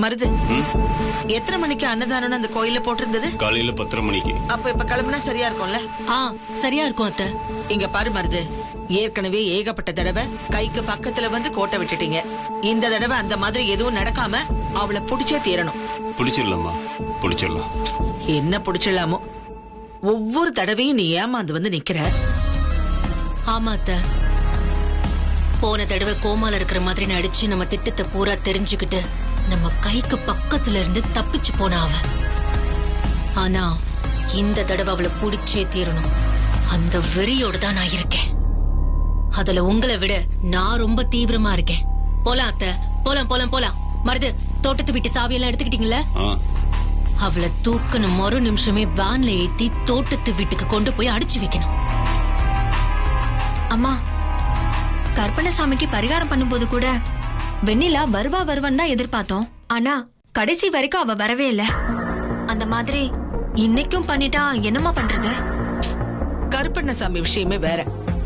மருது எத்தனை மணிக்கு அன்னதானம் அந்த கோயில போட்டிருந்தது? காலையில 10:30 மணிக்கு. அப்ப இப்ப கிளம்புனா சரியா இருக்கும்ல? சரியா இருக்கும் அத்தை. இங்க பாரு மருது, ஏற்கனவே ஏகப்பட்ட தடவை கைக்கு பக்கத்துல வந்து கோட்டை விட்டுட்டீங்க. இந்த தடவை அந்த மாதிரி எதுவும் நடக்காம அவளை புடிச்சே தீரணும். பிடிச்சிடலாமா? பிடிச்சிடலாம். என்ன புடிச்சிடலாமோ? ஒவ்வொரு தடவையும் நீ ஏமாந்து வந்து நிக்கிற. ஆமா அத்தை, போன தடவை கோமால இருக்கிற மாதிரி நடிச்சு நம்ம திட்டத்தை பூரா தெரிஞ்சுக்கிட்டு நம்ம கைக்கு பக்கத்துல இருந்து தப்பிச்சு போன அவ. ஆனா இந்த தடவை அவளை புடிச்சே தீரணும். அந்த வெறியோடு தான் நான் இருக்கேன். அதுல உங்களை விட நான் ரொம்ப தீவிரமா இருக்கேன். போலாம் அத்தை, போலாம் போலாம் போலாம். மருது, தோட்டத்து வீட்டு சாவியெல்லாம் எடுத்துக்கிட்டீங்களா? அவளை தூக்கணும் மறு நிமிஷமே வேன்ல ஏத்தி தோட்டத்து வீட்டுக்கு கொண்டு போய் அடிச்சு வைக்கணும். அம்மா, கற்பனசாமிக்கு பரிகாரம் பண்ணும்போது கூட வெண்ணிலா வருவான்னு தான் எதிர்பார்த்தோம். ஆனா கடைசி வரைக்கும் அவ வரவே இல்ல. அந்த மாதிரி இன்னைக்கும் பண்ணிட்டா என்னமா பண்றது? கருப்பண்ணசாமி விஷயமே வேற.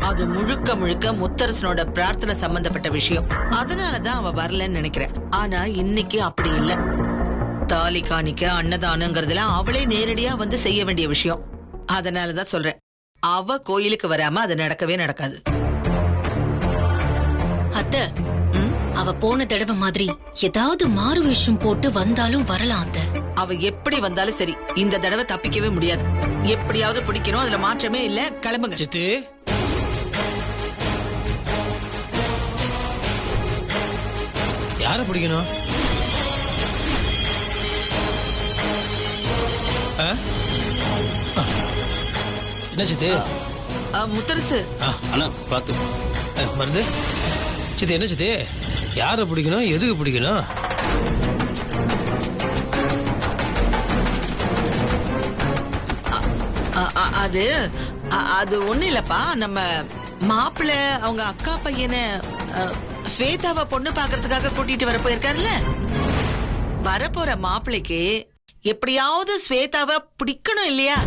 அது முழுக்க முழுக்க முத்தரசனோட பிரார்த்தனை சம்பந்தப்பட்ட விஷயம். அதனாலதான் அவ வரலன்னு நினைக்கிறேன். ஆனா இன்னைக்கு அப்படி இல்ல. தாலி காணிக்க அன்னதானங்கிறதுலாம் அவளே நேரடியா வந்து செய்ய வேண்டிய விஷயம். அதனாலதான் சொல்றேன், அவ கோயிலுக்கு வராம அது நடக்கவே நடக்காது. அத்தை, அவ போன தடவை மாதிரி ஏதாவது மாறு வேஷம் போட்டு வந்தாலும் வரலாம் அத்தை. அவ எப்படி வந்தாலும் சரி, இந்த தடவை தப்பிக்கவே முடியாது. எப்படியாவது பிடிக்கணும், அதுல மாற்றமே இல்ல. கிளம்புங்க. சித்தி, யார பிடிக்கணும்? என்ன சித்தி? முத்தரசு, அண்ணா பாத்து. மருந்து சித்தி, என்ன சித்தி? யார பிடிக்கணும், எதுக்கு பிடிக்கணும்? அது அது ஒண்ணு இல்லப்பா. நம்ம மாப்பிள்ள அவங்க அக்கா பையனை ஸ்வேதாவை பொண்ணு பாக்குறதுக்காக கூட்டிட்டு வர போயிருக்காருல்ல. வரப்போற மாப்பிள்ளைக்கு எப்படியாவது ஸ்வேதாவை பிடிக்கணும் இல்லையா?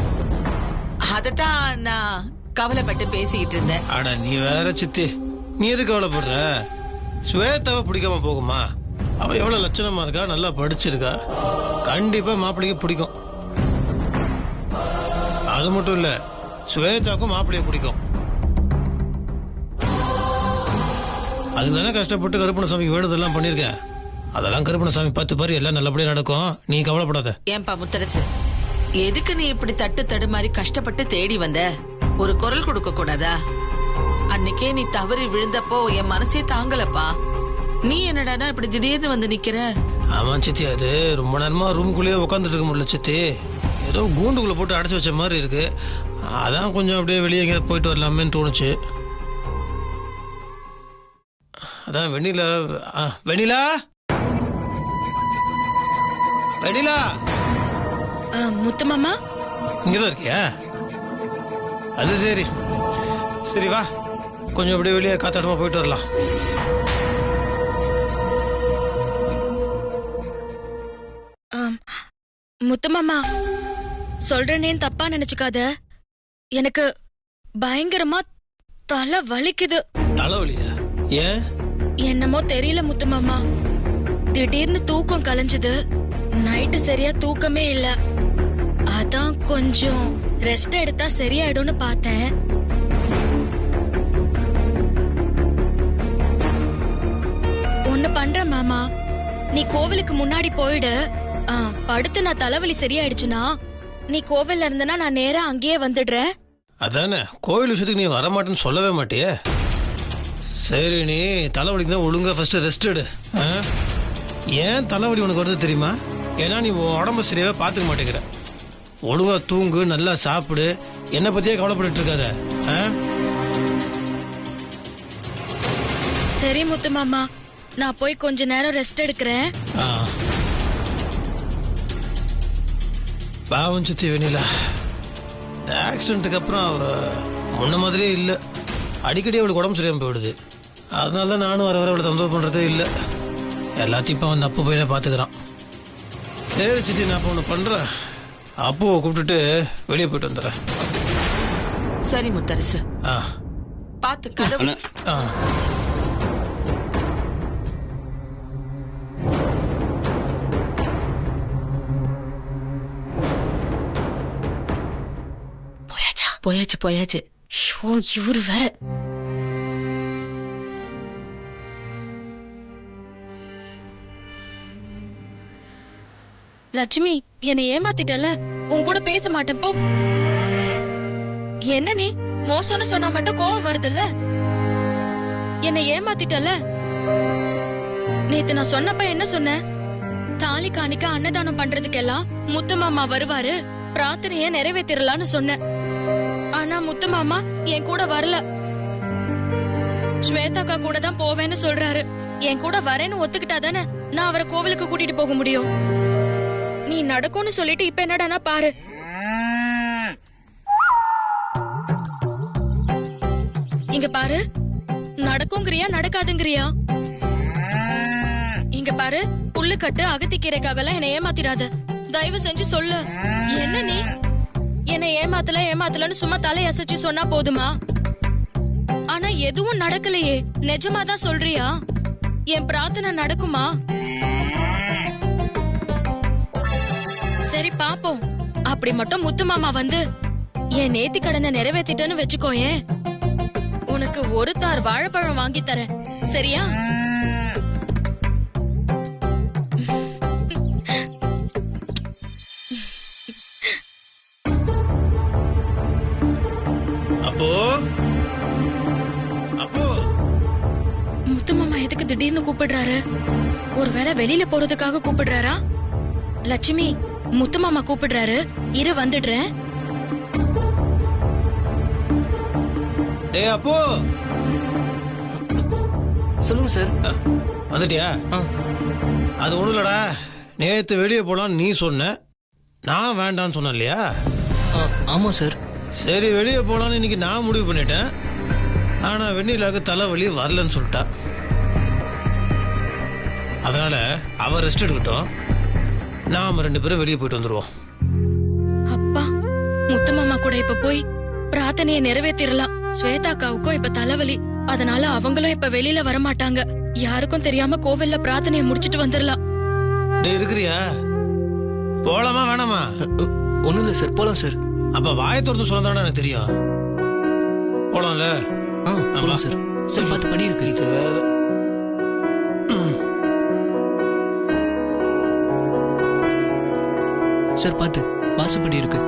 அதத்தான் நான் கவலைப்பட்டு பேசிக்கிட்டு இருந்தேன். ஆனா நீ வேற சித்தி, நீ எது கவலைப்படுற? ஸ்வேதாவை பிடிக்காம போகுமா? அவ எவ்வளவு லட்சணமா இருக்கா, நல்லா படிச்சிருக்கா, கண்டிப்பா மாப்பிள்ளைக்கு பிடிக்கும். அது மட்டும் இல்ல, ஸ்வேதாவுக்கும் மாப்பிள்ளைய பிடிக்கும். அதுக்கு தானே கஷ்டப்பட்டு கருப்பணசாமிக்கு வேணுதெல்லாம் பண்ணிருக்கேன். அதெல்லாம் கருப்பணசாமி பார்த்து பாரு, எல்லாம் நல்லபடியா நடக்கும். நீ கவலைப்படாத. ஏன்பா முத்தரசு, எதுக்கு நீ இப்படி தட்டு மாதிரி கஷ்டப்பட்டு தேடி வந்த? ஒரு குரல் கொடுக்க கூடாதா? அன்னைக்கே நீ தவறி விழுந்தப்போ என் மனசே தாங்கலப்பா. நீ என்னடானா இப்படி திடீர்னு வந்து நிக்கிற? ஆமா சித்தி, அது ரொம்ப நேரமா ரூம்குள்ளேயே உட்காந்துட்டு இருக்க முடியல சித்தி. ஏதோ கூண்டுக்குள்ள போட்டு அடைச்சு வச்ச மாதிரி இருக்கு. அதான் கொஞ்சம் அப்படியே வெளியே எங்கேயாவது போயிட்டு வரலாமேன்னு தோணுச்சு. அதான் வெண்ணிலா. வெண்ணிலா, வெண்ணிலா, முத்தமாமா இங்கதான் இருக்கியா? அது சரி, சரி வா, கொஞ்சம் அப்படியே வெளியே காத்தாட்டமா போயிட்டு வரலாம். முத்தமாமா, சொல்றேன்னு தப்பா நினைச்சுக்காத. எனக்கு பயங்கரமா தலை வலிக்குது. தலைவலியா? ஏன்? என்னமோ தெரியல முத்தமாமா, திடீர்னு தூக்கம் கலைஞ்சது. நைட்டு சரியா தூக்கமே இல்ல. அதான் கொஞ்சம் ரெஸ்ட் எடுத்தா சரியாயிடும்னு பார்த்தேன். ஒண்ணு பண்ற மாமா, நீ கோவிலுக்கு முன்னாடி போயிடு. படுத்து நான் தலைவலி சரியாயிடுச்சுன்னா நீ கோவில்ல இருந்தனா நான் நேரா அங்கேயே வந்துடுறேன். அதானே, கோவில் விஷயத்துக்கு நீ வரமாட்டேன்னு சொல்லவே மாட்டியே. சரி, நீ தலைவலிக்கு தான் ஒழுங்கா ஃபர்ஸ்ட் ரெஸ்ட் எடு. ஏன் தலைவலி உனக்கு வருது தெரியுமா? ஏன்னா நீ உடம்பு சரியாவே பாத்துக்க மாட்டேங்கிற. ஒழுங்கா தூங்கு, நல்லா சாப்பிடு, என்னை பத்தியே கவலைப்பட்டு இருக்காத. சரி முத்து மாமா, நான் போய் கொஞ்ச நேரம் ரெஸ்ட் எடுக்கிறேன். பாவம் சித்தி வெண்ணிலா, இந்த ஆக்சிடென்ட்டுக்கு அப்புறம் அவ முன்ன மாதிரியே இல்லை. அடிக்கடி அவளுக்கு உடம்பு சரியாமல் போயிடுது. அதனால தான் நானும் வர அவளை தொந்தரவு பண்ணுறதே இல்லை. எல்லாத்தையும் இப்போ வந்து அப்போ போய் பார்த்துக்கிறான். சரி சித்தி, நான் இப்போ ஒன்று பண்ணுறேன். அப்போவை கூப்பிட்டுட்டு வெளியே போயிட்டு வந்துடுறேன். சரி முத்தரசு, பார்த்து. போயாச்சு போயாச்சு. ஐயோ, இவரு வேற. லட்சுமி என்னை ஏமாத்திட்டல, உன் கூட பேச மாட்டேன் போ. என்ன நீ மோசம்னு சொன்னா மட்டும் கோவம் வருதுல்ல? என்னை ஏமாத்திட்டல. நேத்து நான் சொன்னப்ப என்ன சொன்ன? தாலி காணிக்க அன்னதானம் பண்றதுக்கெல்லாம் முத்து மாமா வருவாரு, பிரார்த்தனைய நிறைவேத்திரலான்னு சொன்ன. ஆனா முத்து மாமா என் கூட வரல. ஸ்வேதாக்கா கூட தான் போவேன்னு சொல்றாரு. என் கூட வரேன்னு ஒத்துக்கிட்டாதானே நான் அவரை கோவிலுக்கு கூட்டிட்டு போக முடியும். நீ நடக்கும்னு சொல்லிட்டு இப்ப என்னடானா பாரு. இங்க பாரு, நடக்குங்கிறியா நடக்காதுங்கிறியா? இங்க பாரு, புல்லுக்கட்டு அகத்திக்கீரைக்காக எல்லாம் என்னை ஏமாத்திராத. தயவு செஞ்சு சொல்லு. என்ன நீ என்னை ஏமாத்தலன்னு சும்மா தலை அசைச்சு சொன்னா போதுமா? ஆனா எதுவும் நடக்கலையே, நிஜமாதான் சொல்றியா? என் பிரார்த்தனை நடக்குமா? சரி பாப்போம். அப்படி மட்டும் முத்து மாமா வந்து என் நேத்தி கடனை நிறைவேத்திட்டேன்னு வச்சுக்கோயேன், உனக்கு ஒரு தார் வாழைப்பழம் வாங்கி தரேன். சரியா? அப்போ அப்போ முத்து மாமா எதுக்கு திடீர்னு கூப்பிடுறாரு? ஒருவேளை வெளியில போறதுக்காக கூப்பிடுறாரா? லட்சுமி, முத்து மாமா கூப்பிடுறாரு, இரு வந்துடுறேன். டேய் அப்போ, சொல்லுங்க சார். வந்துட்டியா? அது ஒண்ணும் இல்லடா, நேத்து வெளியே போலான்னு நீ சொன்ன, நான் வேண்டான்னு சொன்னேன் இல்லையா? ஆமா சார். சரி, வெளியே போலான்னு இன்னைக்கு நான் முடிவு பண்ணிட்டேன். ஆனா வெண்ணிலாவுக்கு தலைவலி வரலன்னு சொல்லிட்டா. அதனால அவ ரெஸ்ட் எடுக்கட்டும், நாம 2 பேரும் வெளியே போயிட்டு வந்துருவோம். அப்பா, முத்து மாமா கூட இப்ப போய் பிரார்த்தனைய நிறைவேத்திரலாம். ஸ்வேதாக்காவுக்கும் இப்ப தலைவலி, அதனால அவங்களும் இப்ப வெளியில வரமாட்டாங்க. யாருக்கும் தெரியாம கோவில்ல பிரார்த்தனைய முடிச்சிட்டு வந்துடலாம். டேய், இருக்கிறியா? போலாமா வேணாமா? ஒண்ணும் இல்ல சார், போலாம் சார். அப்ப வாயை திறந்து சொன்னதானே எனக்கு தெரியும். போலாம்ல? போலாம் சார். சார் பார்த்து படி இருக்கு. இது வேற. சார் பார்த்து வாசப்படி இருக்கு.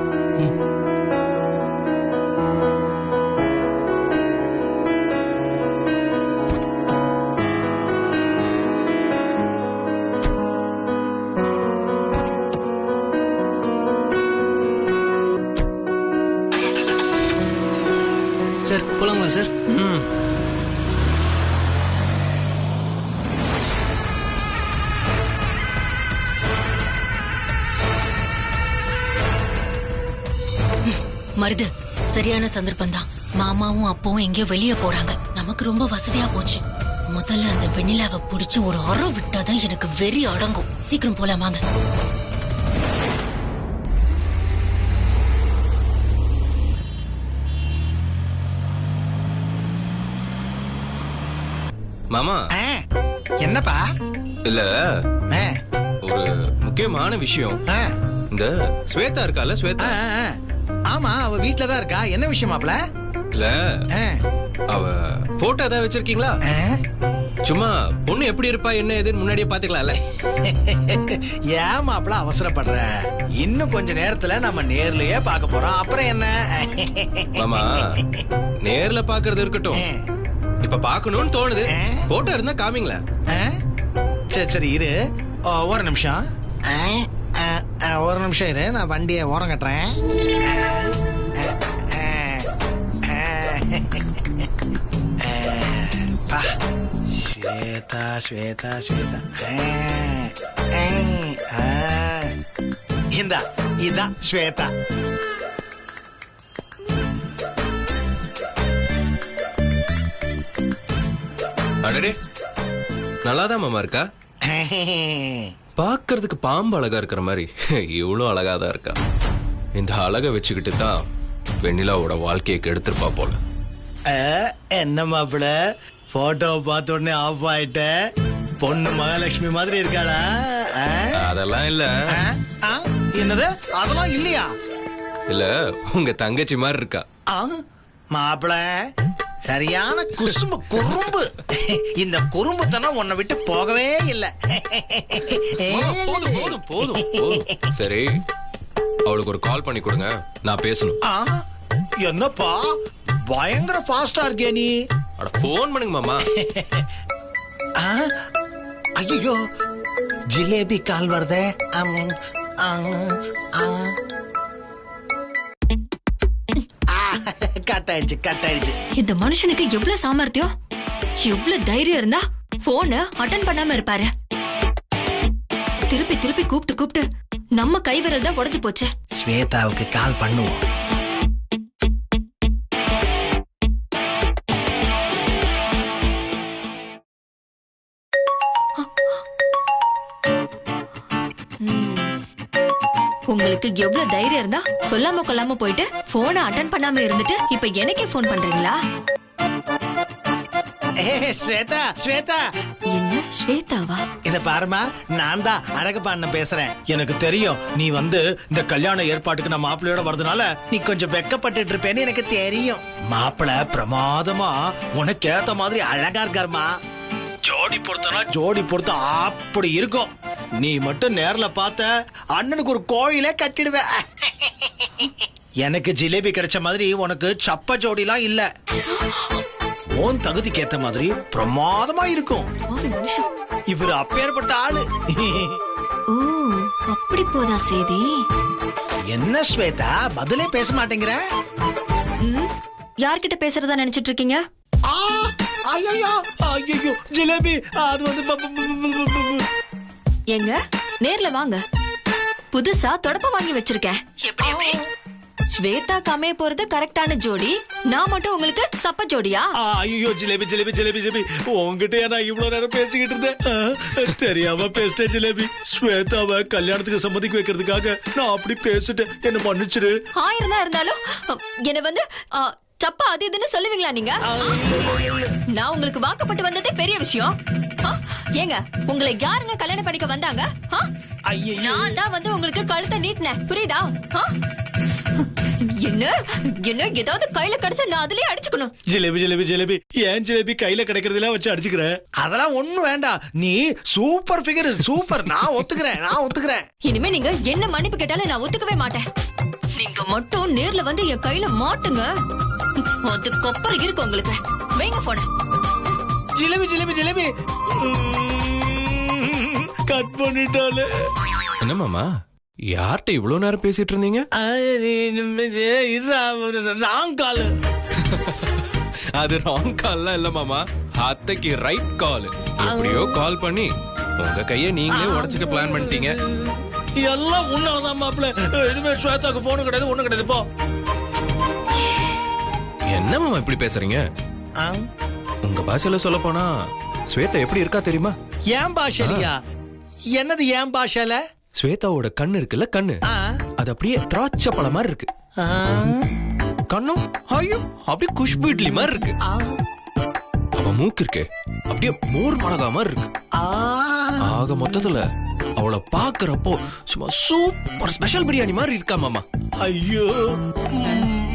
Sir போலாங்களா sir? மருது, சரியான சந்தர்ப்பம் தான். மாமாவும் அப்பாவும் எங்கேயோ வெளியே போறாங்க. நமக்கு ரொம்ப வசதியா போச்சு. முதல்ல அந்த வெண்ணிலாவை பிடிச்சு ஒரு அறம் விட்டாதான் எனக்கு வெறி அடங்கும். சீக்கிரம் போலாம் வாங்க. மாமா. என்னப்பா? இல்ல, ஒரு முக்கியமான விஷயம். இந்த ஸ்வேதா இருக்கால, ஸ்வேதா. ஆமா, அவ வீட்ல தான் இருக்கா. என்ன விஷயமாப்ல? இல்ல, அவ போட்டோ ஏதாவது வச்சிருக்கீங்களா? சும்மா பொண்ணு எப்படி இருப்பா என்ன ஏதுன்னு முன்னாடியே பாத்துக்கலாம்ல. ஏன் மாப்ள அவசரப்படுற? இன்னும் கொஞ்ச நேரத்துல நம்ம நேர்லயே பார்க்க போறோம். அப்புறம் என்ன? மாமா, நேர்ல பாக்குறது இருக்கட்டும், இப்ப பாக்கணும்னு தோணுது. போட்டோ இருந்தா காமிங்களா? சரி சரி இரு, ஒரு நிமிஷம். ஒரு நிமிஷம் இரு, நான் வண்டியை ஓரம் கட்டுறேன். ஸ்வேதா ஸ்வேதா ஸ்வேதா, இந்தா இதான் ஸ்வேதா. அடடே, நல்லாதான் மாமா இருக்கா. பாக்குறதுக்கு பாம்பு அழகா இருக்கிற மாதிரி இவ்வளவு அழகாதான் இருக்கா. இந்த அழகை வச்சுக்கிட்டு தான் வெண்ணிலாவோட வாழ்க்கையை கெடுத்திருப்பா போல. என்ன மாப்பிள, போட்டோவை பார்த்த உடனே ஆஃப் ஆயிட்ட? பொண்ணு மகாலட்சுமி மாதிரி இருக்காளா? அதெல்லாம் இல்ல. என்னது? அதெல்லாம் இல்லையா? இல்ல, உங்க தங்கச்சி மாதிரி இருக்கா. மாப்பிள சரியான குறும்பு. இந்த குறும்புத்தனம் உன்னை விட்டு போகவே இல்லை. போதும் போதும் போதும். சரி, அவளுக்கு ஒரு கால் பண்ணி கொடுங்க, நான் பேசணும். என்னப்பா பயங்கர ஃபாஸ்டா இருக்கே நீ. அட போன் பண்ணுங்க மாமா. ஐயோ ஜிலேபி கால் வருதே. கட்டாயிடுச்சு. இந்த மனுஷனுக்கு எவ்வளவு சாமர்த்தியம், எவ்வளவு தைரியம் இருந்தா போன அட்டன் பண்ணாம இருப்பாரு. திருப்பி திருப்பி கூப்பிட்டு நம்ம கைவிரல் தான் உடைஞ்சு போச்சு. ஸ்வேதாவுக்கு கால் பண்ணுவோம். உங்களுக்கு எவ்வளவு தைரியம் இருந்தா சொல்லாம கொள்ளாம போயிட்டு போனை அட்டன் பண்ணாம இருந்துட்டு இப்ப எனக்கே போன் பண்றீங்களா? ஸ்வேதா ஸ்வேதா. என்ன ஸ்வேதாவா? இத பாருமா, நான் தான் அழகப்பாண்ணன் பேசுறேன். எனக்கு தெரியும் நீ இந்த கல்யாண ஏற்பாட்டுக்கு நான் மாப்பிள்ளையோட வரதுனால நீ கொஞ்சம் வெக்கப்பட்டு இருப்பேன்னு எனக்கு தெரியும். மாப்பிள்ளை பிரமாதமா உனக்கு ஏத்த மாதிரி அழகா இருக்காருமா. ஜோடி பொறுத்த அப்படி இருக்கும். நீ மட்டும் நேர்ல பார்த்த அண்ணனுக்கு ஒரு கோயிலே கட்டிடுவ. எனக்கு ஜிலேபி கிடைச்ச மாதிரி உனக்கு சப்ப ஜோடிலாம் இல்ல. உன் தகுதிக்கு ஏத்த மாதிரி பிரமாதமா இருக்கும். இவரு அப்பேற்பட்ட ஆளு. ஓ, அப்படி போதா செய்தி. என்ன ஸ்வேதா பதிலே பேச மாட்டேங்கிற? யார்கிட்ட பேசுறதா நினைச்சிட்டு இருக்கீங்க? ஐயோ ஜிலேபி அது எங்க நேர்ல வாங்க. புதுசா தொடப்ப வாங்கி வச்சிருக்கேன். எப்படி ஸ்வேதா கமே போறது கரெக்டான ஜோடி, நான் மட்டும் உங்களுக்கு சப்ப ஜோடியா? ஐயோ ஜிலேபி உங்ககிட்ட நான் இவ்வளவு நேரம் பேசிக்கிட்டு இருந்தேன். தெரியாம பேசிட்டேன் ஜிலேபி. ஸ்வேதாவை கல்யாணத்துக்கு சம்மதிக்க வைக்கிறதுக்காக நான் அப்படி பேசிட்டேன், என்ன மன்னிச்சிரு. ஆயிரம் தான் இருந்தாலும் என்ன சப்பா அது இதுன்னு சொல்லுவீங்களா நீங்க? நான் உங்களுக்கு வாக்கப்பட்டு வந்ததே பெரிய விஷயம். ஏங்க உங்களை யாருங்க கல்யாணம் பண்ணிக்க வந்தாங்க? நான் தான் உங்களுக்கு கழுத்தை நீட்டினேன், புரியுதா? என்ன ஏதாவது கையில கிடைச்சா நான் அதுலயே அடிச்சுக்கணும். ஜிலேபி ஏன் ஜிலேபி கையில கிடைக்கிறதுல வச்சு அடிச்சுக்கிறேன்? அதெல்லாம் ஒண்ணும் வேண்டாம். நீ சூப்பர் ஃபிகர், சூப்பர். நான் ஒத்துக்கிறேன். இனிமே நீங்க என்ன மன்னிப்பு கேட்டாலும் நான் ஒத்துக்கவே மாட்டேன். நீங்க மட்டும் நேர்ல என் கையில மாட்டுங்க, அதுக்கப்புறம் இருக்கு உங்களுக்கு. வைங்க போன. ஜிலேபி கட் பண்ணிட்டாலே. என்ன மாமா, யார்கிட்ட இவ்வளவு நேரம் பேசிட்டு இருந்தீங்க? அது ராங் கால்லாம் இல்ல மாமா, அத்தைக்கு ரைட் கால். எப்படியோ கால் பண்ணி உங்க கைய நீங்களே உடைச்சுக்க பிளான் பண்ணிட்டீங்க. எல்லாம் உன்னாலதான் மாப்பிள்ள. இனிமே ஸ்வேதாக்கு போன் கிடையாது, ஒண்ணும் கிடையாது. போ. என்ன மாமா இப்படி பேசுறீங்க? உங்க பாஷையில சொல்ல போனா ஸ்வேதா எப்படி இருக்கா தெரியுமா? ஏன் பாஷையா? என்னது ஏன் பாஷையில? ஸ்வேதாவோட கண்ணு இருக்குல்ல, கண்ணு அது அப்படியே திராட்சை பழம் மாதிரி இருக்கு. கண்ணும் ஐயோ அப்படியே குஷ்பு இட்லி மாதிரி இருக்கு. அவ மூக்கு இருக்கு அப்படியே மோர் மிளகா மாதிரி இருக்கு. ஆக மொத்தத்துல அவளை பாக்குறப்போ சும்மா சூப்பர் ஸ்பெஷல் பிரியாணி மாதிரி இருக்கா மாமா. ஐயோ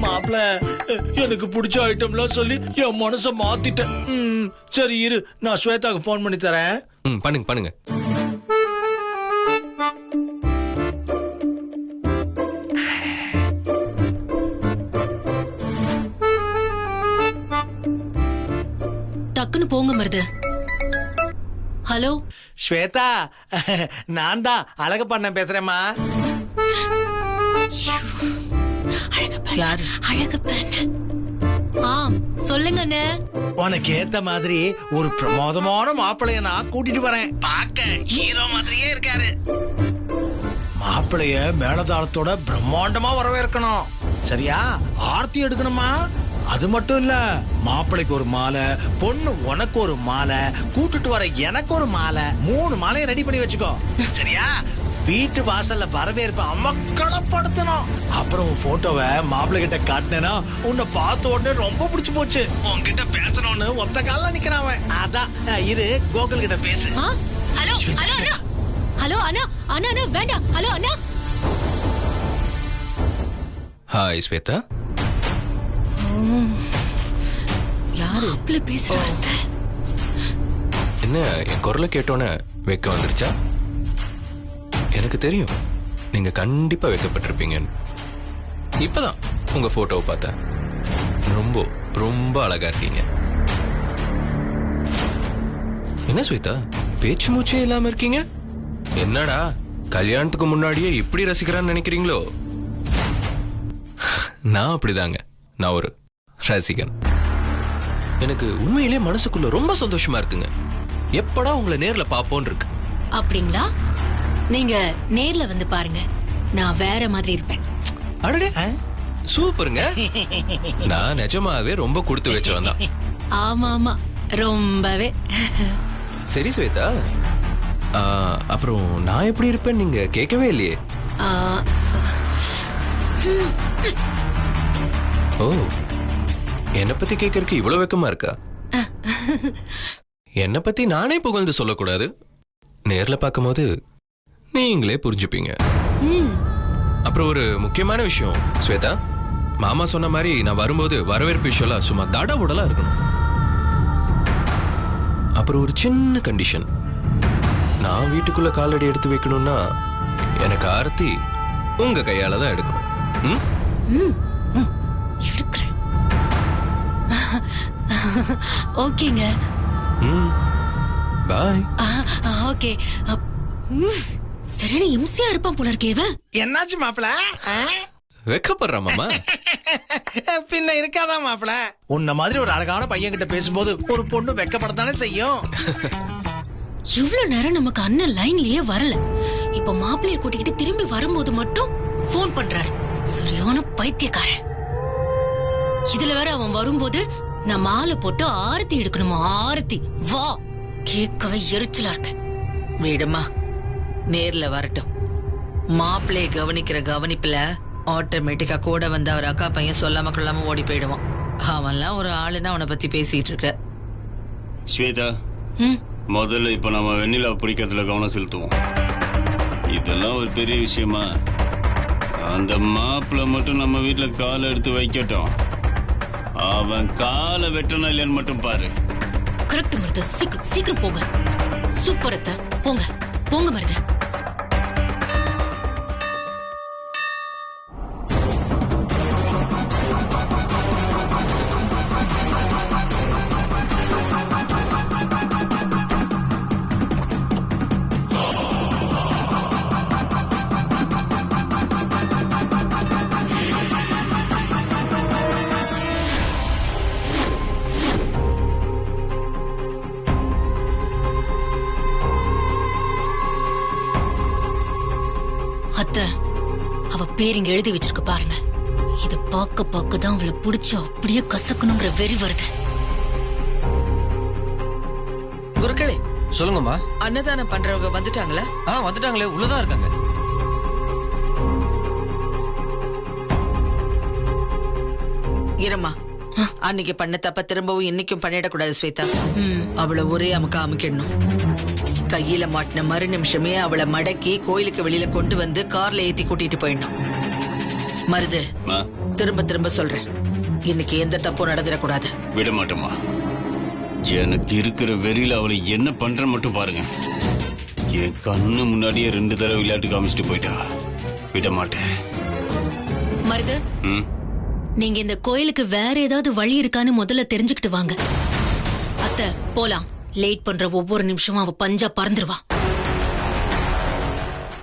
மாப்பிள்ள, எனக்கு பிடிச்ச ஐட்டம்லாம் சொல்லி என் மனச மாத்திட்டேன். சரி இரு, நான் ஸ்வேதாக்கு போன் பண்ணி தரேன். பண்ணுங்க. டக்குன்னு போங்க மருது. ஹலோ ஸ்வேதா, நான் தான் அழகப்பண்ணன் பேசுறேம்மா. சொல்லுங்க. உனக்கு ஏத்த மாதிரி ஒரு பிரமாதமான மாப்பிளைய நான் கூட்டிட்டு வரேன். பார்க்க ஹீரோ மாதிரியே இருக்காரு. மாப்பிளைய மேலதாளத்தோட பிரம்மாண்டமா வரவேற்கணும். சரியா? ஆர்த்தி எடுக்கணுமா? அது மட்டும் இல்ல, மாப்பிளைக்கு ஒரு மாலை, பொண்ணு உனக்கு ஒரு மாலை, கூட்டிட்டு வர எனக்கு ஒரு மாலை, 3 மாலையை ரெடி பண்ணி வச்சுக்கோ. சரியா? வீட்டு வாசல்ல வரவேற்ப அமக்களப்படுத்தணும். அப்புறம் உன் போட்டோவை மாப்பிள்ளை கிட்ட காட்டினேன்னா உன்னை பார்த்த உடனே ரொம்ப பிடிச்சு போச்சு, உன்கிட்ட பேசணும்னு ஒத்த கால நிக்கிறான். அதான் இரு, கோகுல் கிட்ட பேசு. ஹலோ அண்ணா. ஹலோ அண்ணா வேண்டாம். ஹலோ அண்ணா. ஹாய் ஸ்வேதா. யாரு மாப்பிள்ள பேசுறாரு அத்தை. என்ன என் குரலை கேட்டோன்னே வெக்க வந்துருச்சா? எனக்கு தெரியும் நீங்க கண்டிப்பா வெக்கப்பட்டிருப்பீங்கன்னு. இப்பதான் உங்க போட்டோவை பார்த்தேன். ரொம்ப ரொம்ப அழகா இருக்கீங்க. என்ன ஸ்வேதா, பேச்சு மூச்சே இல்லாம இருக்கீங்க? என்னடா கல்யாணத்துக்கு முன்னாடியே இப்படி ரசிக்கிறான்னு நினைக்கிறீங்களோ? நான் அப்படிதாங்க. நான் ஒரு ரசிகன். எனக்கு உண்மையிலே மனசுக்குள்ள ரொம்ப சந்தோஷமா இருக்குங்க. எப்படா உங்களை நேர்ல பாப்போன்னு இருக்கு. அப்படிங்களா? நீங்க நேர்ல வந்து பாருங்க, நான் வேற மாதிரி இருப்பேன். அடடே, சூப்பருங்க. நான் நிஜமாவே ரொம்ப கொடுத்து வச்சவன் தான். ஆமா ஆமா, ரொம்பவே. சரி ஸ்வேதா, அப்புறம் நான் எப்படி இருப்பேன் நீங்க கேட்கவே இல்லையே. ஆ, ஓ, என்னை பத்தி கேட்கறதுக்கு இவ்வளவு வெக்கமா இருக்கா? என்னை பத்தி நானே புகழ்ந்து சொல்லக்கூடாது. நேர்ல பார்க்கும்போது நீங்களே புரிஞ்சுப்பீங்க. அப்புறம் ஒரு முக்கியமான விஷயம் ஸ்வேதா, மாமா சொன்ன மாதிரி நான் வரும்போது வரவேற்பு விஷயம்ல சும்மா தடபுடலா இருக்கணும். அப்புறம் ஒரு சின்ன கண்டிஷன், நான் வீட்டுக்குள்ள காலடி எடுத்து வைக்கணும்னா எனக்கு ஆர்த்தி உங்க கையால தான் எடுக்கணும். இருக்கிறேன். ஓகேங்க. பாய். ஓகே. சரியான இம்சியா இருப்பான் போல இருக்கேவ. என்னாச்சு மாப்பிள? வெக்கப்படுற மாமா? பின்ன இருக்காதா மாப்பிள? உன்ன மாதிரி ஒரு அழகான பையன் கிட்ட பேசும்போது ஒரு பொண்ணு வெக்கப்படத்தானே செய்யும். இவ்வளவு நேரம் நமக்கு அண்ணன் லைன்லயே வரல. இப்ப மாப்பிள்ளைய கூட்டிக்கிட்டு திரும்பி வரும்போது மட்டும் போன் பண்றாரு. சரியான பைத்தியக்காரன். இதுல வேற அவன் வரும்போது நான் மாலை போட்டு ஆரத்தி எடுக்கணுமா? ஆரத்தி வா, கேட்கவே எரிச்சலா இருக்க. வீடுமா, நேர்ல வரட்டும். மாப்பிள்ளைய கவனிக்கிற கவனிப்புல ஆட்டோமேட்டிக்கா கூட வந்து அவர் அக்கா பையன் சொல்லாம கொள்ளாம ஓடி போயிடுவான். அவன்லாம் ஒரு ஆளுன்னு அவனை பத்தி பேசிட்டு இருக்க. ஸ்வேதா, முதல்ல இப்ப நம்ம வெண்ணிலா பிடிக்கிறதுல கவனம் செலுத்துவோம். இதெல்லாம் ஒரு பெரிய விஷயமா? அந்த மாப்பிள்ள மட்டும் நம்ம வீட்டுல காலை எடுத்து வைக்கட்டும். அவன் காலை வெட்டணும் இல்லைன்னு மட்டும் பாரு. கரெக்ட் மருது, சீக்கிரம் சீக்கிரம் போங்க. சூப்பர் அத்தை, போங்க போங்க மருது. அத்தை, அவ பேர் இங்க எழுதி வச்சிருக்க பாருங்க. இத பார்க்க பார்க்க தான் அவளை பிடிச்சு அப்படியே கசக்கணுங்கிற வெறி வருது. குருக்களே, சொல்லுங்கம்மா. அன்னதானம் பண்றவங்க வந்துட்டாங்களா? வந்துட்டாங்களே, உள்ளதான் இருக்காங்க. இரமா, அன்னைக்கு பண்ண தப்ப திரும்பவும் இன்னைக்கும் பண்ணிடக்கூடாது ஸ்வேதா. அவளை ஒரே அமுக்க அமுக்கிடணும். கையில மாட்டின மறு நிமிஷமே அவளை மடக்கி கோயிலுக்கு வெளியில கொண்டு வந்து கார்ல ஏத்தி கூட்டிட்டு போயிடணும். மருது, திரும்ப திரும்ப சொல்றேன், இன்னைக்கு எந்த தப்பும் நடந்துடக்கூடாது. விட மாட்டோமா? எனக்கு இருக்கிற வெறியில அவளை என்ன பண்ற மட்டும் பாருங்க. என் கண்ணு முன்னாடியே 2 தடவை விளையாட்டு காமிச்சிட்டு போயிட்டா. விட மாட்டேன். மருது, நீங்க இந்த கோயிலுக்கு வேற ஏதாவது வழி இருக்கான்னு முதல்ல தெரிஞ்சுக்கிட்டு வாங்க. அத்தை, போலாம். லேட் பண்ற ஒவ்வொரு நிமிஷமும் அவ பஞ்சா பறந்துருவா.